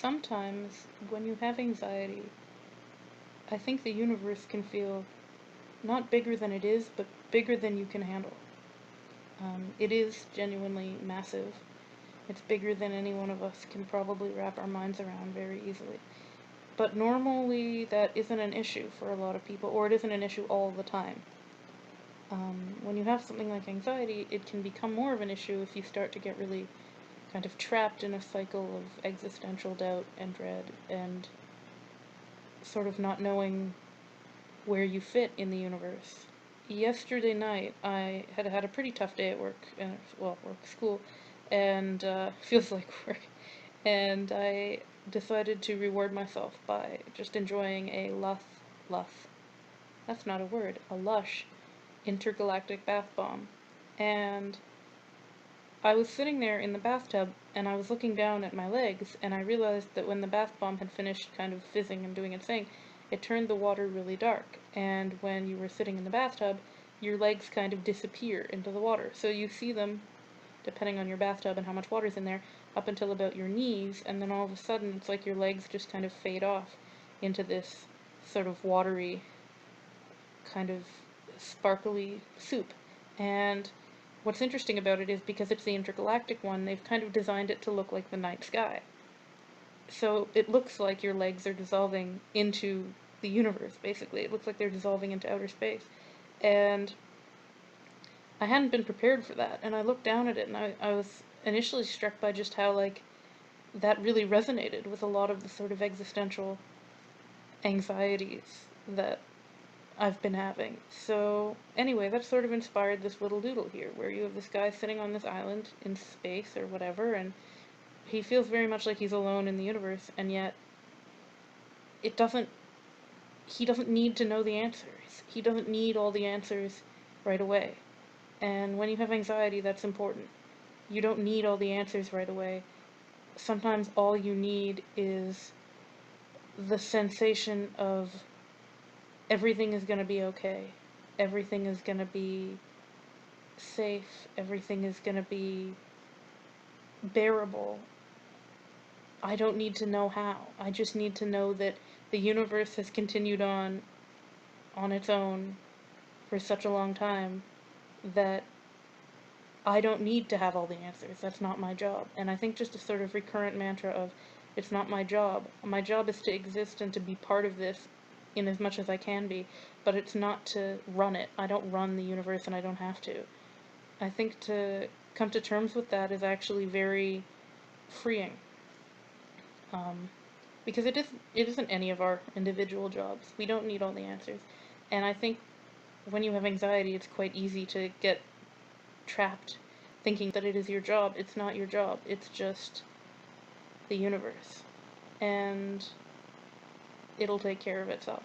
sometimes when you have anxiety, I think the universe can feel not bigger than it is, but bigger than you can handle. It is genuinely massive. It's bigger than any one of us can probably wrap our minds around very easily. But normally that isn't an issue for a lot of people, or it isn't an issue all the time. When you have something like anxiety, it can become more of an issue if you start to get really kind of trapped in a cycle of existential doubt and dread and sort of not knowing where you fit in the universe. Yesterday night, I had had a pretty tough day at work, school, and feels like work, and I decided to reward myself by just enjoying a that's not a word, a lush intergalactic bath bomb. And I was sitting there in the bathtub, and I was looking down at my legs, and I realized that when the bath bomb had finished kind of fizzing and doing its thing, it turned the water really dark, and when you were sitting in the bathtub, your legs kind of disappear into the water. So you see them, depending on your bathtub and how much water's in there, up until about your knees, and then all of a sudden it's like your legs just kind of fade off into this sort of watery, kind of sparkly soup. And what's interesting about it is because it's the intergalactic one, they've kind of designed it to look like the night sky. So it looks like your legs are dissolving into the universe, basically. It looks like they're dissolving into outer space. And I hadn't been prepared for that, and I looked down at it, and I was initially struck by just how, like, that really resonated with a lot of the sort of existential anxieties that I've been having. So, anyway, that sort of inspired this little doodle here, where you have this guy sitting on this island in space or whatever, and he feels very much like he's alone in the universe, and yet it doesn't, he doesn't need to know the answers. He doesn't need all the answers right away. And when you have anxiety, that's important. You don't need all the answers right away. Sometimes all you need is the sensation of everything is going to be okay. Everything is going to be safe. Everything is going to be bearable. I don't need to know how. I just need to know that the universe has continued on its own for such a long time that I don't need to have all the answers. That's not my job. And I think just a sort of recurrent mantra of, it's not my job. My job is to exist and to be part of this in as much as I can be, but it's not to run it. I don't run the universe, and I don't have to. I think to come to terms with that is actually very freeing. Because it isn't any of our individual jobs. We don't need all the answers. And I think when you have anxiety, it's quite easy to get trapped thinking that it is your job. It's not your job. It's just the universe. And it'll take care of itself.